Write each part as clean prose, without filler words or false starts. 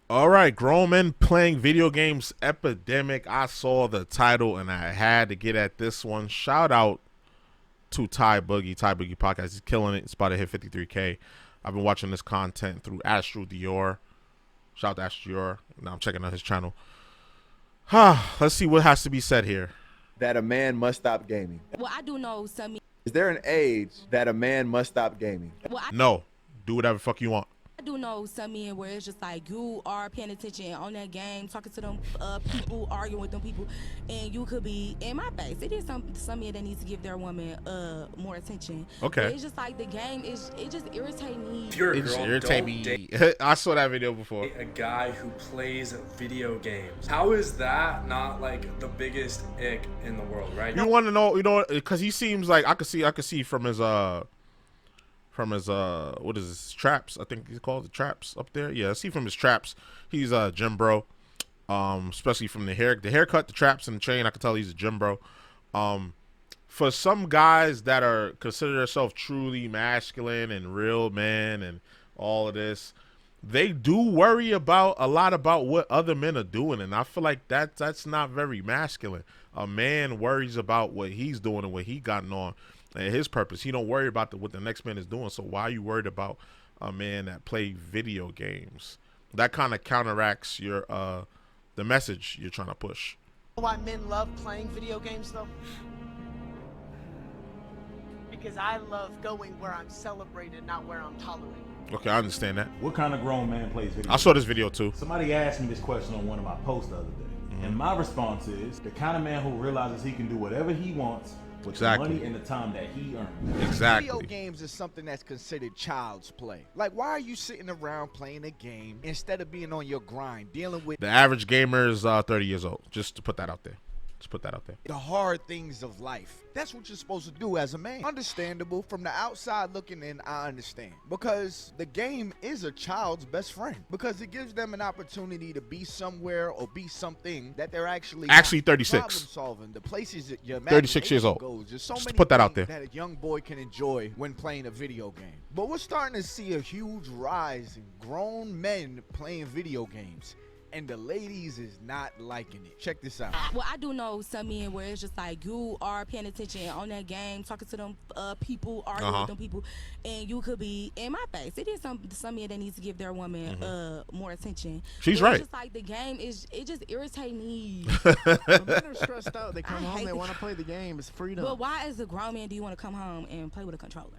All right, grown men playing video games epidemic. I saw the title and I had to get at this one. Shout out to Tybuggy podcast. He's killing it. It's about to hit 53K. I've been watching this content through Astro Dior. Shout out to Astro Dior. Now I'm checking out his channel. Let's see what has to be said here. That a man must stop gaming. Well, I do know some. Is there an age that a man must stop gaming? Well, No, do whatever the fuck you want. I do know some men where it's just like you are paying attention on that game, talking to them people, arguing with them people, and you could be in my face. It is some men that needs to give their woman more attention. Okay. But it's just like the game it just irritates me. If you're a It just girl, irritate don't me. date I saw that video before. a guy who plays video games. How is that not like the biggest ick in the world, right? You want to know, because he seems like I could see from his what is this, traps? I think he's called the traps up there. Yeah, I see from his traps. He's a gym bro. Especially from the haircut, the traps, and the chain. I can tell he's a gym bro. For some guys that are consider themselves truly masculine and real men and all of this, they do worry about a lot about what other men are doing, and I feel like that's not very masculine. A man worries about what he's doing and what he gotten on and his purpose. He don't worry about what the next man is doing. So why are you worried about a man that play video games? That kind of counteracts your the message you're trying to push. Why men love playing video games though? Because I love going where I'm celebrated, not where I'm tolerated. Okay, I understand that. What kind of grown man plays video I saw this video too. Somebody asked me this question on one of my posts the other day. And my response is, the kind of man who realizes he can do whatever he wants with Exactly. the money and the time that he earns. Video Exactly. games is something that's considered child's play. Like, why are you sitting around playing a game instead of being on your grind, dealing with The average gamer is 30 years old. Just to put that out there. Just put that out there. the hard things of life? That's what you're supposed to do as a man. Understandable. From the outside looking in, I understand. Because the game is a child's best friend. Because it gives them an opportunity to be somewhere or be something that they're actually not. 36. Problem solving, the places that your 36 years old. goes. There's so Just to many put that out things there. that a young boy can enjoy when playing a video game. But we're starting to see a huge rise in grown men playing video games. And the ladies is not liking it. Check this out. Well, I do know some men where it's just like you are paying attention on that game, talking to them people, arguing with them people, and you could be in my face. It is some men that needs to give their woman more attention. She's But right. It's just like the game it just irritates me. When men are stressed out, they come I home, hate they the want to play the game. It's freedom. But why, as a grown man, do you want to come home and play with a controller?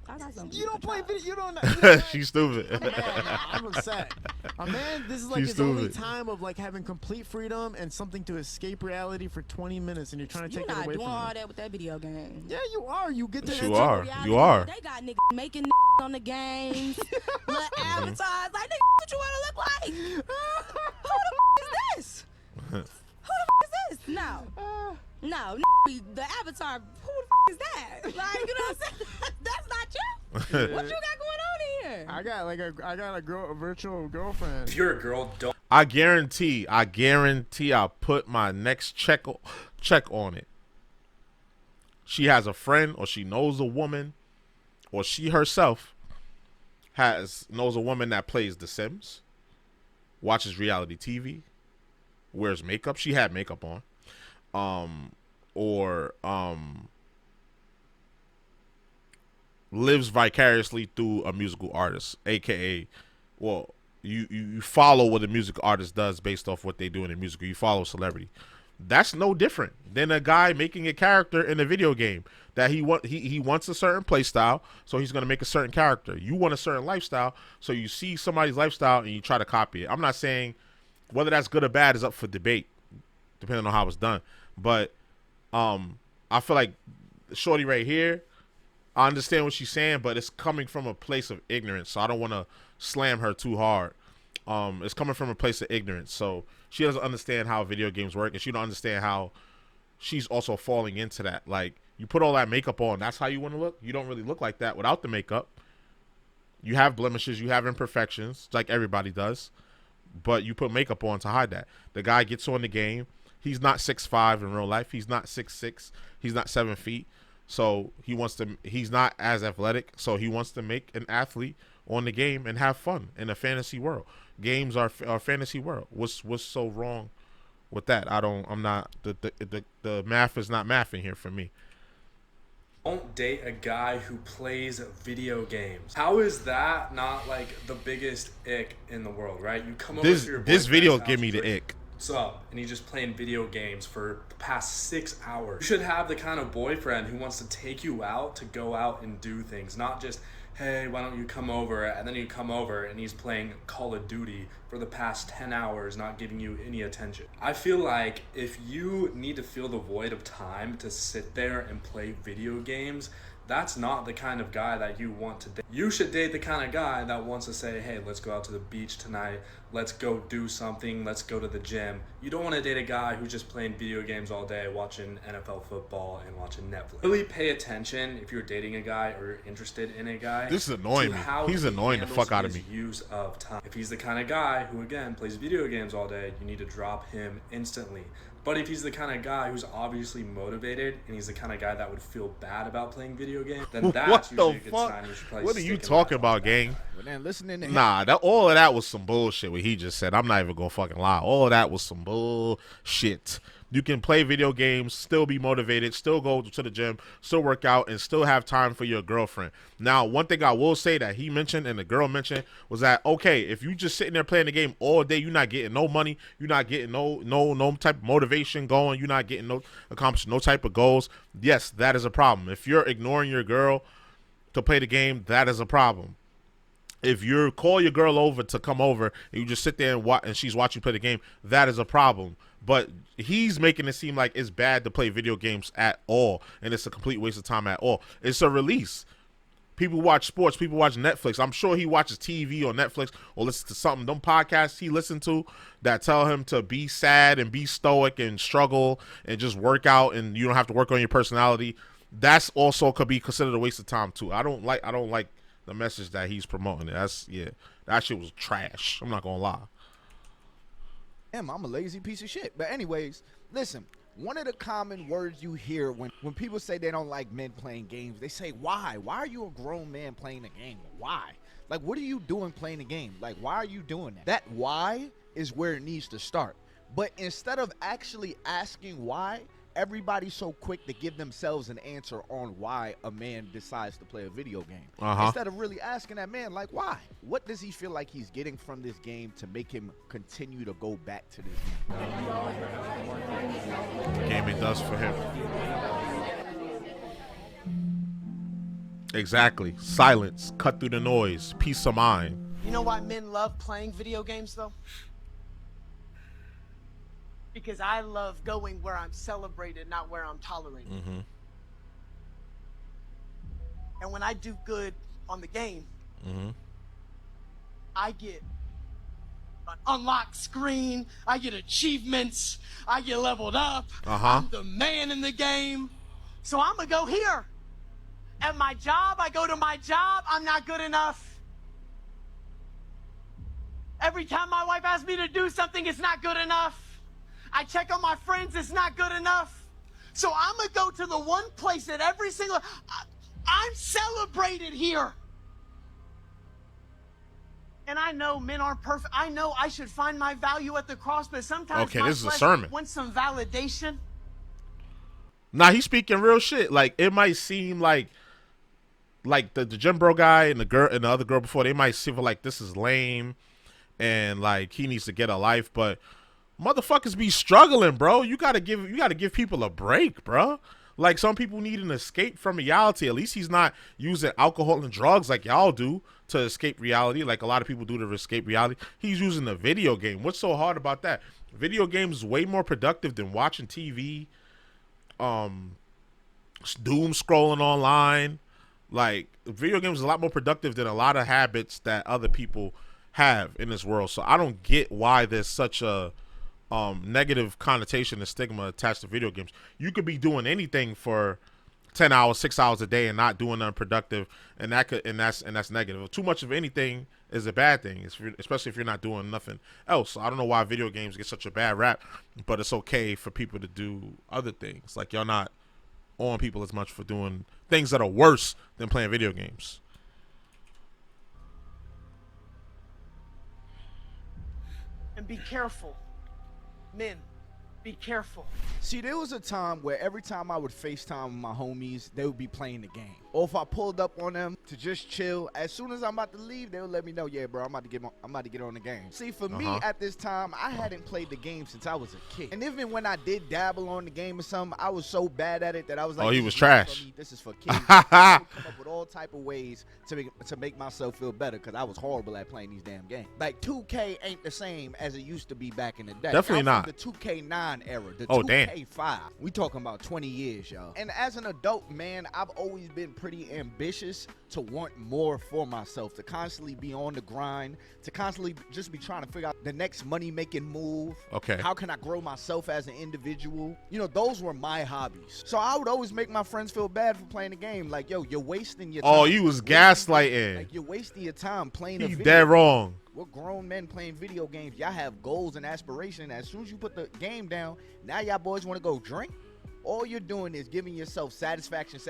I got something You to don't play control. video. You don't. She's stupid. Man, I'm upset. A man, this is like She's his only stupid. time of like having complete freedom and something to escape reality for 20 minutes, and you're trying to You're take that not away doing from all him. that with that video game. Yeah, you are. You get to Yes, you enter are. Reality, You are. They got niggas making on the games, little avatars. Like, nigga, what you want to look like? Who the is this? Who the is this? No. No, the avatar, who the is that? Like, you know what I'm saying? That's not you. What you got going on here? I got a virtual girlfriend. If you're a girl, don't I guarantee I'll put my next check on it. She has a friend, or she knows a woman, or she herself knows a woman that plays The Sims, watches reality TV, wears makeup. She had makeup on. Or lives vicariously through a musical artist, aka, well, you follow what a music artist does based off what they do in the musical. You follow a celebrity. That's no different than a guy making a character in a video game that he wants a certain play style, so he's gonna make a certain character. You want a certain lifestyle, so you see somebody's lifestyle and you try to copy it. I'm not saying whether that's good or bad is up for debate, depending on how it's done. But I feel like shorty right here, I understand what she's saying, but it's coming from a place of ignorance, so I don't want to slam her too hard. It's coming from a place of ignorance, so she doesn't understand how video games work, and she don't understand how she's also falling into that. Like, you put all that makeup on, that's how you want to look? You don't really look like that without the makeup. You have blemishes, you have imperfections, like everybody does, but you put makeup on to hide that. The guy gets on the game. He's not 6'5" in real life. He's not 6'6". He's not 7 feet. So he's not as athletic. So he wants to make an athlete on the game and have fun in a fantasy world. games are fantasy world. What's so wrong with that? I'm not the math is not mathing here for me. Don't date a guy who plays video games. How is that not like the biggest ick in the world, right? You come over to your This video boyfriend's give me house, the ick. what's up? And he's just playing video games for the past 6 hours. You should have the kind of boyfriend who wants to take you out to go out and do things, not just, hey, why don't you come over? And then you come over and he's playing Call of Duty for the past 10 hours, not giving you any attention. I feel like if you need to fill the void of time to sit there and play video games, that's not the kind of guy that you want to date. You should date the kind of guy that wants to say, hey, let's go out to the beach tonight. Let's go do something. Let's go to the gym. You don't want to date a guy who's just playing video games all day, watching NFL football and watching Netflix. Really pay attention if you're dating a guy or you're interested in a guy. This is annoying me. He's annoying the fuck out of me. Use of time. If he's the kind of guy who, again, plays video games all day, you need to drop him instantly. But if he's the kind of guy who's obviously motivated and he's the kind of guy that would feel bad about playing video games, then that's usually a good sign. You should probably what are you talking about, gang? But then listening to him, Nah, all of that was some bullshit what he just said. I'm not even gonna fucking lie. All of that was some bullshit. You can play video games, still be motivated, still go to the gym, still work out, and still have time for your girlfriend. Now, one thing I will say that he mentioned and the girl mentioned was that, okay, if you just sitting there playing the game all day, you're not getting no money, you're not getting no type of motivation going, you're not getting accomplishing no type of goals. Yes, that is a problem. If you're ignoring your girl to play the game, that is a problem. If you call your girl over to come over and you just sit there and watch, and she's watching you play the game, that is a problem. But he's making it seem like it's bad to play video games at all, and it's a complete waste of time at all. It's a release. People watch sports. People watch Netflix. I'm sure he watches TV or Netflix or listens to something. Them podcasts he listened to that tell him to be sad and be stoic and struggle and just work out, and you don't have to work on your personality. That's also could be considered a waste of time too. I don't like the message that he's promoting. That shit was trash. I'm not gonna lie. I'm a lazy piece of shit. But anyways, listen, one of the common words you hear when people say they don't like men playing games, they say, why? Why are you a grown man playing a game? Why? Like, what are you doing playing a game? Like, why are you doing that? That why is where it needs to start. But instead of actually asking why, everybody's so quick to give themselves an answer on why a man decides to play a video game. Instead of really asking that man, like, why? What does he feel like he's getting from this game to make him continue to go back to this game? Gaming does for him. Exactly. Silence. Cut through the noise. Peace of mind. You know why men love playing video games, though? Because I love going where I'm celebrated, not where I'm tolerated. Mm-hmm. And when I do good on the game, Mm-hmm. I get an unlocked screen, I get achievements, I get leveled up, I'm the man in the game. So I'm gonna go here. At my job, I go to my job, I'm not good enough. Every time my wife asks me to do something, it's not good enough. I check on my friends, it's not good enough. So I'm gonna go to the one place that every single, I'm celebrated here. And I know men aren't perfect. I know I should find my value at the cross, but sometimes my this is a flesh sermon. wants some validation. Nah, he's speaking real shit. Like, it might seem like the gym bro guy and the girl and the other girl before, they might feel like this is lame and like he needs to get a life, but motherfuckers be struggling, bro. You gotta give people a break, bro. Like, some people need an escape from reality. At least he's not using alcohol and drugs like y'all do to escape reality, like a lot of people do to escape reality. He's using a video game. What's so hard about that? Video games is way more productive than watching TV, doom scrolling online. Like, video games is a lot more productive than a lot of habits that other people have in this world. So I don't get why there's such a negative connotation and stigma attached to video games. You could be doing anything for 10 hours, 6 hours a day and not doing nothing productive, and that's negative. Too much of anything is a bad thing, especially if you're not doing nothing else. I don't know why video games get such a bad rap, but it's okay for people to do other things. Like, y'all not on people as much for doing things that are worse than playing video games. And be careful. Men, be careful. See, there was a time where every time I would FaceTime with my homies, they would be playing the game. Or if I pulled up on them to just chill, as soon as I'm about to leave, they would let me know, yeah, bro, I'm about to get on the game. See, for me at this time, I hadn't played the game since I was a kid. And even when I did dabble on the game or something, I was so bad at it that I was like, oh, he this was is not trash. for me. This is for kids. I would come up with all type of ways to make myself feel better because I was horrible at playing these damn games. Like 2K ain't the same as it used to be back in the day. Definitely not. The 2K9 era, the Oh, 2K5. We talking about 20 years, y'all. And as an adult, man, I've always been pretty ambitious to want more for myself, to constantly be on the grind, to constantly just be trying to figure out the next money-making move. Okay. How can I grow myself as an individual? You know, those were my hobbies. So I would always make my friends feel bad for playing the game. Like, yo, you're wasting your time. Oh, you was gaslighting. Like, you're wasting your time playing a He's video dead game. wrong. We're grown men playing video games. Y'all have goals and aspirations. As soon as you put the game down, now y'all boys want to go drink? All you're doing is giving yourself satisfaction.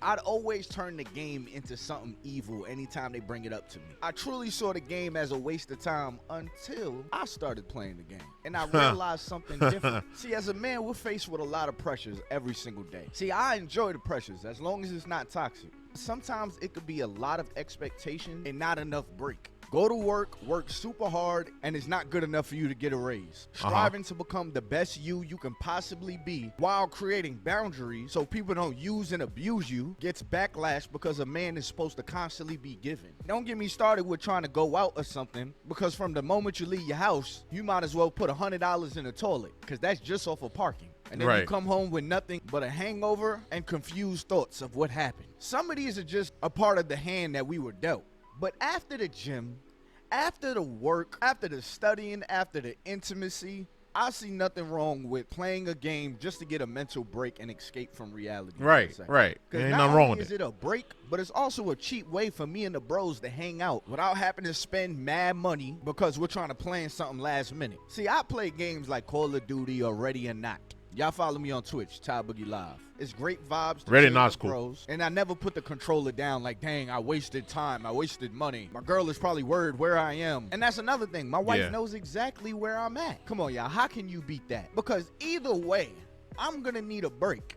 I'd always turn the game into something evil anytime they bring it up to me. I truly saw the game as a waste of time until I started playing the game. And I realized something different. See, as a man, we're faced with a lot of pressures every single day. See, I enjoy the pressures as long as it's not toxic. Sometimes it could be a lot of expectation and not enough break. Go to work super hard, and it's not good enough for you to get a raise. Striving to become the best you can possibly be while creating boundaries so people don't use and abuse you gets backlash because a man is supposed to constantly be given. Don't get me started with trying to go out or something, because from the moment you leave your house, you might as well put $100 in the toilet, because that's just off of parking. And then you come home with nothing but a hangover and confused thoughts of what happened. Some of these are just a part of the hand that we were dealt. But after the gym, after the work, after the studying, after the intimacy, I see nothing wrong with playing a game just to get a mental break and escape from reality. Right. Because Ain't not nothing wrong only with is it a break, but it's also a cheap way for me and the bros to hang out without having to spend mad money because we're trying to plan something last minute. See, I play games like Call of Duty or Ready or Not. Y'all follow me on Twitch, Tybuggy Live. It's great vibes. Ready or Not's cool. Bros, and I never put the controller down like, dang, I wasted time. I wasted money. My girl is probably worried where I am. And that's another thing. My wife knows exactly where I'm at. Come on, y'all. How can you beat that? Because either way, I'm going to need a break.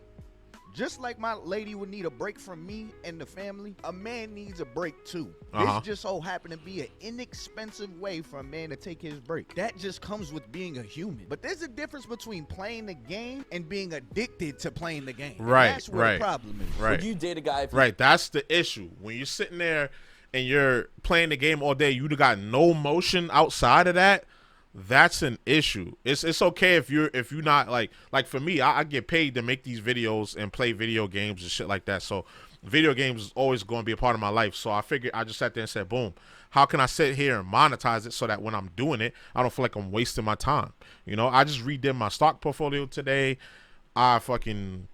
Just like my lady would need a break from me and the family, a man needs a break too. This just so happened to be an inexpensive way for a man to take his break. That just comes with being a human. But there's a difference between playing the game and being addicted to playing the game. Right, and that's where the problem is. Right. Would you date a guy if Right, that's the issue. When you're sitting there and you're playing the game all day, you got no motion outside of that. That's an issue. It's okay if you're not like for me, I get paid to make these videos and play video games and shit like that. So video games is always going to be a part of my life. So I figured I just sat there and said, boom, how can I sit here and monetize it so that when I'm doing it, I don't feel like I'm wasting my time. You know, I just redid my stock portfolio today. I fucking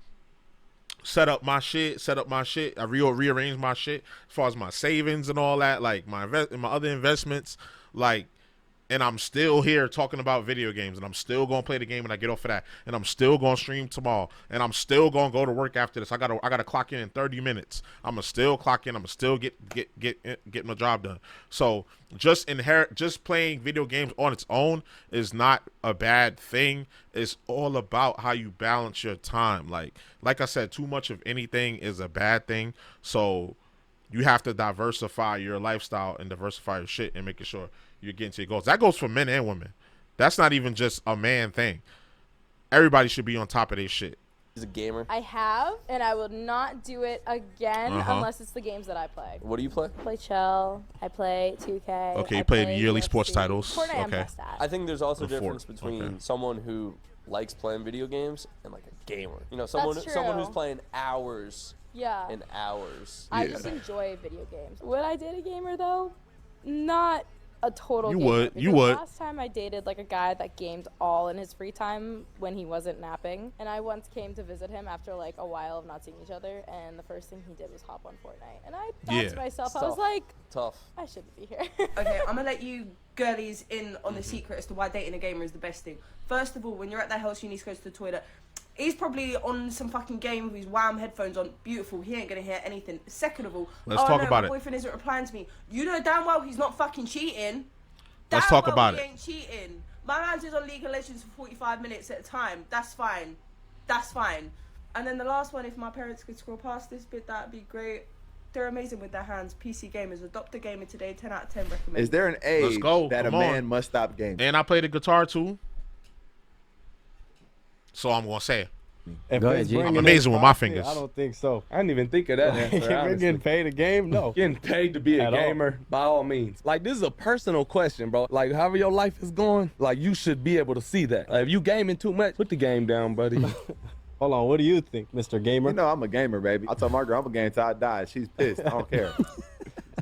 set up my shit. I rearranged my shit as far as my savings and all that, like my other investments, like. And I'm still here talking about video games, and I'm still gonna play the game when I get off of that, and I'm still gonna stream tomorrow, and I'm still gonna go to work after this. I gotta clock in 30 minutes. I'm gonna still clock in. I'm gonna still get my job done. So just playing video games on its own is not a bad thing. It's all about how you balance your time. Like I said, too much of anything is a bad thing. So you have to diversify your lifestyle and diversify your shit and making sure you're getting to your goals. That goes for men and women. That's not even just a man thing. Everybody should be on top of their shit. He's a gamer. I have, and I will not do it again unless it's the games that I play. What do you play? I play Chell. I play 2K. Okay, you play the yearly sports titles. Fortnite I'm Okay. best at. I think there's also a difference between Okay. someone who likes playing video games and like a gamer. You know, someone That's someone true. who's playing hours Yeah. and hours. I just enjoy video games. Would I date a gamer though? Not a total You gamer, would. You because would. Last time I dated like a guy that gamed all in his free time when he wasn't napping, and I once came to visit him after like a while of not seeing each other, and the first thing he did was hop on Fortnite, and I thought to myself, I was like, tough. I shouldn't be here. Okay, I'm gonna let you girlies in on the secret as to why dating a gamer is the best thing. First of all, when you're at that house, you need to go to the toilet. He's probably on some fucking game with his wham headphones on. Beautiful. He ain't gonna hear anything. Second of all, Let's talk about my it. boyfriend isn't replying to me. You know damn well he's not fucking cheating. Let's talk about We it. ain't cheating. My man's is on League of Legends for 45 minutes at a time. That's fine. That's fine. And then the last one, if my parents could scroll past this bit, that'd be great. They're amazing with their hands. PC gamers, adopt a gamer today. 10 out of 10 recommend. Is there an age that a man must stop gaming? And I play the guitar too. So I'm gonna say it. I'm amazing with my fingers. I don't think so. I didn't even think of that answer. If you're getting paid a game, no. Getting paid to be a gamer, by all means. Like, this is a personal question, bro. Like, however your life is going, like, you should be able to see that. Like, if you gaming too much, put the game down, buddy. Hold on, what do you think, Mr. Gamer? You know I'm a gamer, baby. I told my girl I'm a game till I die. She's pissed. I don't care.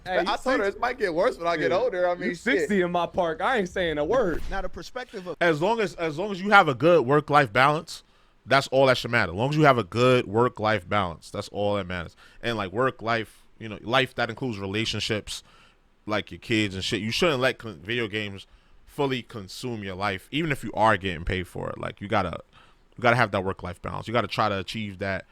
Hey, I told her it might get worse when I get older. I mean, 60 in my park. I ain't saying a word. Now the perspective of as long as you have a good work-life balance, that's all that should matter. As long as you have a good work-life balance, that's all that matters. And like work-life, life that includes relationships, like your kids and shit. You shouldn't let video games fully consume your life, even if you are getting paid for it. Like you gotta have that work-life balance. You gotta try to achieve that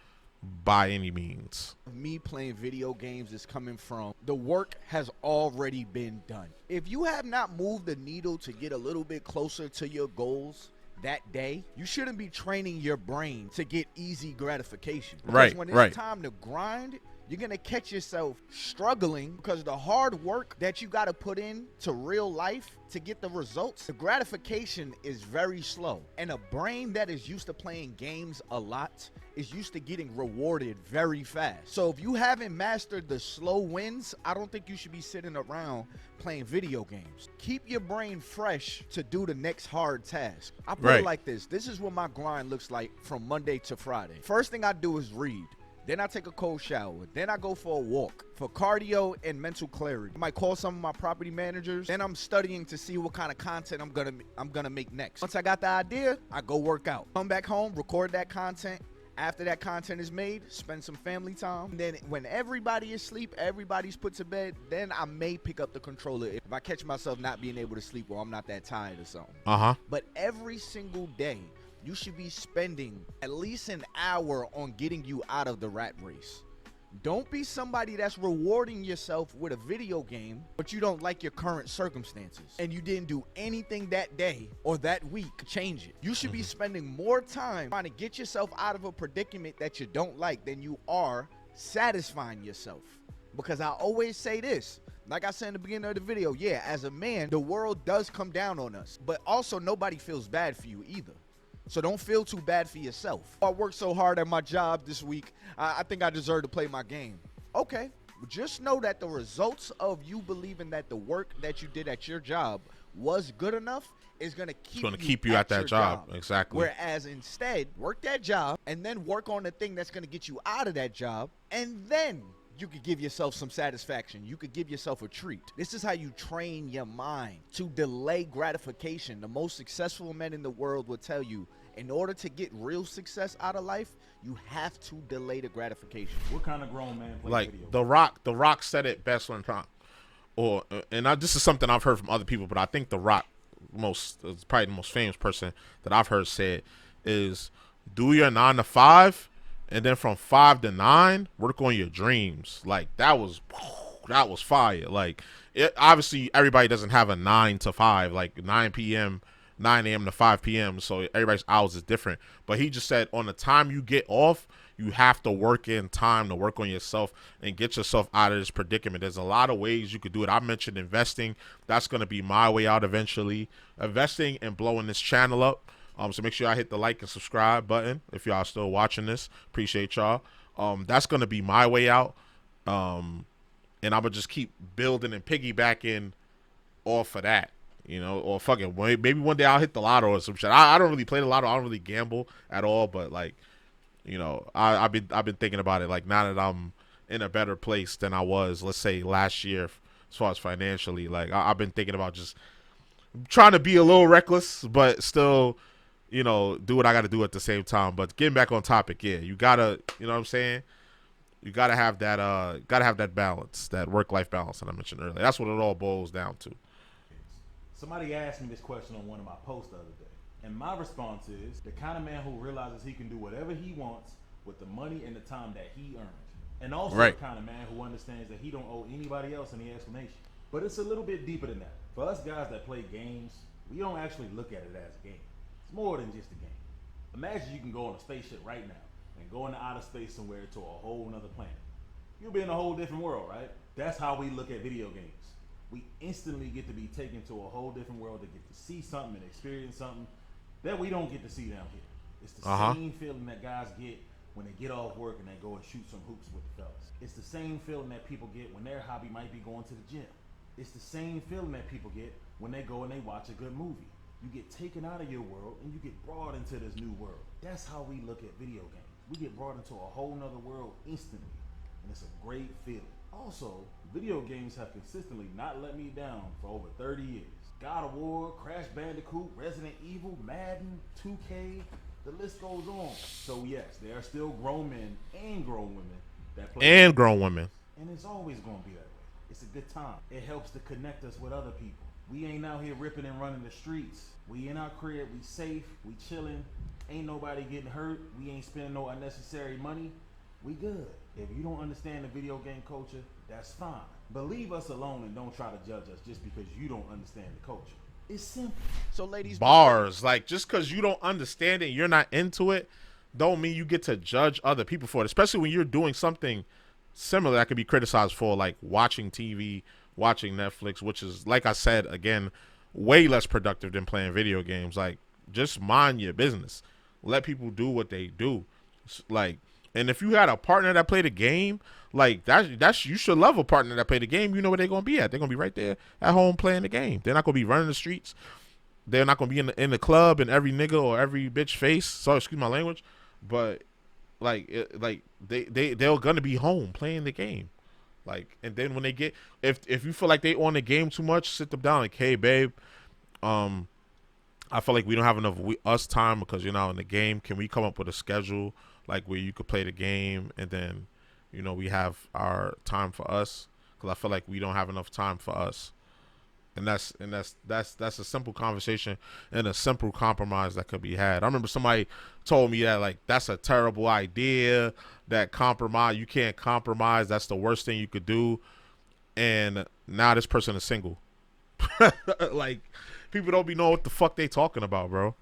by any means. Me playing video games is coming from the work has already been done. If you have not moved the needle to get a little bit closer to your goals that day, you shouldn't be training your brain to get easy gratification. Because when it's time to grind, you're going to catch yourself struggling because the hard work that you got to put in to real life to get the results, the gratification is very slow. And a brain that is used to playing games a lot is used to getting rewarded very fast. So if you haven't mastered the slow wins, I don't think you should be sitting around playing video games. Keep your brain fresh to do the next hard task. I put it like this. This is what my grind looks like from Monday to Friday. First thing I do is read. Then I take a cold shower. Then I go for a walk for cardio and mental clarity. I might call some of my property managers. Then I'm studying to see what kind of content I'm gonna make next. Once I got the idea, I go work out. Come back home, record that content. After that content is made, spend some family time. And then when everybody is asleep, everybody's put to bed, then I may pick up the controller if I catch myself not being able to sleep or I'm not that tired or something. But every single day, you should be spending at least an hour on getting you out of the rat race. Don't be somebody that's rewarding yourself with a video game, but you don't like your current circumstances and you didn't do anything that day or that week to change it. You should be spending more time trying to get yourself out of a predicament that you don't like than you are satisfying yourself. Because I always say this, like I said in the beginning of the video, yeah, as a man, the world does come down on us, but also nobody feels bad for you either. So don't feel too bad for yourself. I worked so hard at my job this week, I think I deserve to play my game. Okay, just know that the results of you believing that the work that you did at your job was good enough is going to keep you at that job. Exactly. Whereas instead, work that job and then work on the thing that's going to get you out of that job, and then you could give yourself some satisfaction. You could give yourself a treat. This is how you train your mind to delay gratification. The most successful men in the world will tell you, in order to get real success out of life, you have to delay the gratification. What kind of grown man plays like video? The Rock said it best one time. This is something I've heard from other people, but I think The Rock is probably the most famous person that I've heard said is do your 9 to 5 and then from 5 to 9 work on your dreams. Like that was fire. Like obviously everybody doesn't have a 9 to 5, like 9 a.m. to 5 p.m. So everybody's hours is different. But he just said on the time you get off, you have to work in time to work on yourself and get yourself out of this predicament. There's a lot of ways you could do it. I mentioned investing. That's going to be my way out eventually. Investing and blowing this channel up. So make sure y'all hit the like and subscribe button if y'all still watching this. Appreciate y'all. That's going to be my way out. And I'm going to just keep building and piggybacking off of that. Or fucking maybe one day I'll hit the lotto or some shit. I don't really play the lotto. I don't really gamble at all. But like, I've been thinking about it. Like now that I'm in a better place than I was, let's say last year, as far as financially, like I've been thinking about just trying to be a little reckless, but still, do what I got to do at the same time. But getting back on topic, yeah, you gotta, you know what I'm saying? You gotta have that balance, that work-life balance that I mentioned earlier. That's what it all boils down to. Somebody asked me this question on one of my posts the other day, and my response is the kind of man who realizes he can do whatever he wants with the money and the time that he earned, and also the kind of man who understands that he don't owe anybody else any explanation. But it's a little bit deeper than that. For us guys that play games, we don't actually look at it as a game. It's more than just a game. Imagine you can go on a spaceship right now and go into outer space somewhere to a whole nother planet. You'll be in a whole different world, right? That's how we look at video games. We instantly get to be taken to a whole different world to get to see something and experience something that we don't get to see down here. It's the same feeling that guys get when they get off work and they go and shoot some hoops with the fellas. It's the same feeling that people get when their hobby might be going to the gym. It's the same feeling that people get when they go and they watch a good movie. You get taken out of your world and you get brought into this new world. That's how we look at video games. We get brought into a whole nother world instantly, and it's a great feeling. Also, video games have consistently not let me down for over 30 years. God of War, Crash Bandicoot, Resident Evil, Madden, 2K, the list goes on. So yes, there are still grown men and grown women that play. And grown women. And it's always going to be that way. It's a good time. It helps to connect us with other people. We ain't out here ripping and running the streets. We in our crib, we safe, we chilling. Ain't nobody getting hurt. We ain't spending no unnecessary money. We good. If you don't understand the video game culture, that's fine. But leave us alone and don't try to judge us just because you don't understand the culture. It's simple. So ladies, bars, like just because you don't understand it, you're not into it, don't mean you get to judge other people for it, especially when you're doing something similar that could be criticized for, like watching TV, watching Netflix, which is, like I said, again, way less productive than playing video games. Like, just mind your business. Let people do what they do. Like, and if you had a partner that played a game, like that's you should love a partner that played a game. You know where they're gonna be at. They're gonna be right there at home playing the game. They're not gonna be running the streets. They're not gonna be in the club in every nigga or every bitch face. Sorry, excuse my language, but they're gonna be home playing the game. Like, and then when they get, if you feel like they on the game too much, sit them down like, hey babe, I feel like we don't have enough us time because you're not in the game. Can we come up with a schedule like where you could play the game and then, you know, we have our time for us? Because I feel like we don't have enough time for us. And that's a simple conversation and a simple compromise that could be had. I remember somebody told me that, like, that's a terrible idea, that compromise, you can't compromise, that's the worst thing you could do. And now this person is single. Like, people don't be knowing what the fuck they talking about, bro.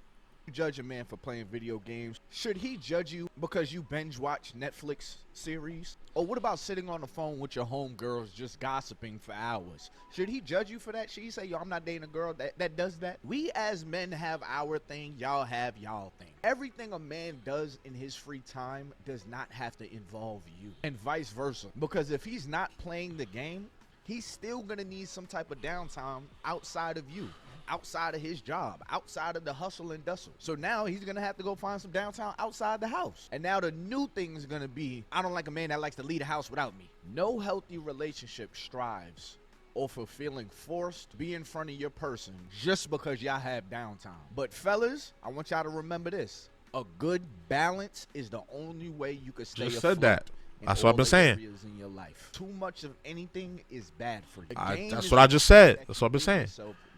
You judge a man for playing video games. Should he judge you because you binge watch Netflix series? Or what about sitting on the phone with your homegirls just gossiping for hours? Should he judge you for that? Should he say, yo, I'm not dating a girl that does that? We as men have our thing, y'all have y'all thing. Everything a man does in his free time does not have to involve you, and vice versa. Because if he's not playing the game, he's still gonna need some type of downtime outside of you, outside of his job, outside of the hustle and bustle. So now he's gonna have to go find some downtime outside the house. And now the new thing is gonna be, I don't like a man that likes to leave the house without me. No healthy relationship strives off of feeling forced to be in front of your person just because y'all have downtime. But fellas, I want y'all to remember this. A good balance is the only way you can stay Just afloat. said that. That's what I've been saying. In your life. Too much of anything is bad for you. That's what I just said. That's what I've been saying.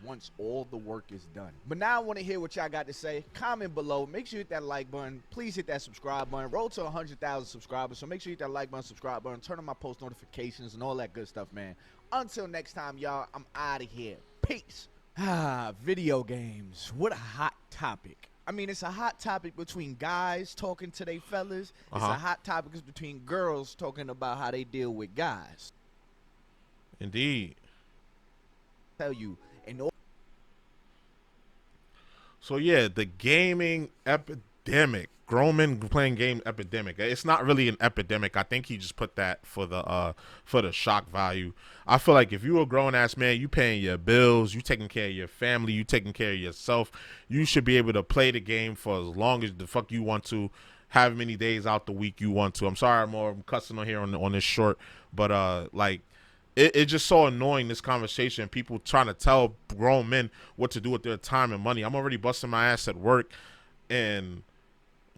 Once all the work is done. But now I want to hear what y'all got to say. Comment below. Make sure you hit that like button. Please hit that subscribe button. Roll to 100,000 subscribers. So make sure you hit that like button, subscribe button, turn on my post notifications and all that good stuff, man. Until next time, y'all, I'm out of here. Peace. Video games. What a hot topic. I mean, it's a hot topic between guys talking to their fellas. It's a hot topic between girls talking about how they deal with guys. Indeed. Tell you. So yeah, the gaming epidemic. Grown men playing game epidemic. It's not really an epidemic. I think he just put that for the shock value. I feel like if you a grown ass man, you paying your bills, you taking care of your family, you taking care of yourself, you should be able to play the game for as long as the fuck you want to, however many days out the week you want to. I'm sorry I'm cussing on here on this short, but like it's just so annoying, this conversation. People trying to tell grown men what to do with their time and money. I'm already busting my ass at work and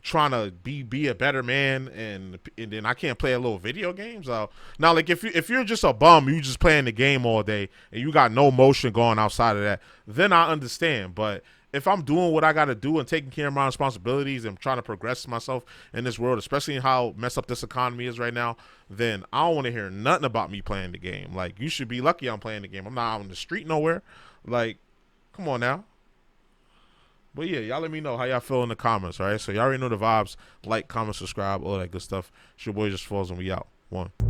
trying to be a better man, and then I can't play a little video games. Now, like if you're just a bum, you just playing the game all day and you got no motion going outside of that, then I understand. But if I'm doing what I got to do and taking care of my responsibilities and trying to progress myself in this world, especially in how messed up this economy is right now, then I don't want to hear nothing about me playing the game. Like, you should be lucky I'm playing the game. I'm not out on the street nowhere. Like, come on now. But yeah, y'all let me know how y'all feel in the comments, all right? So y'all already know the vibes. Like, comment, subscribe, all that good stuff. It's your boy JusticeXFalls, and we out. One.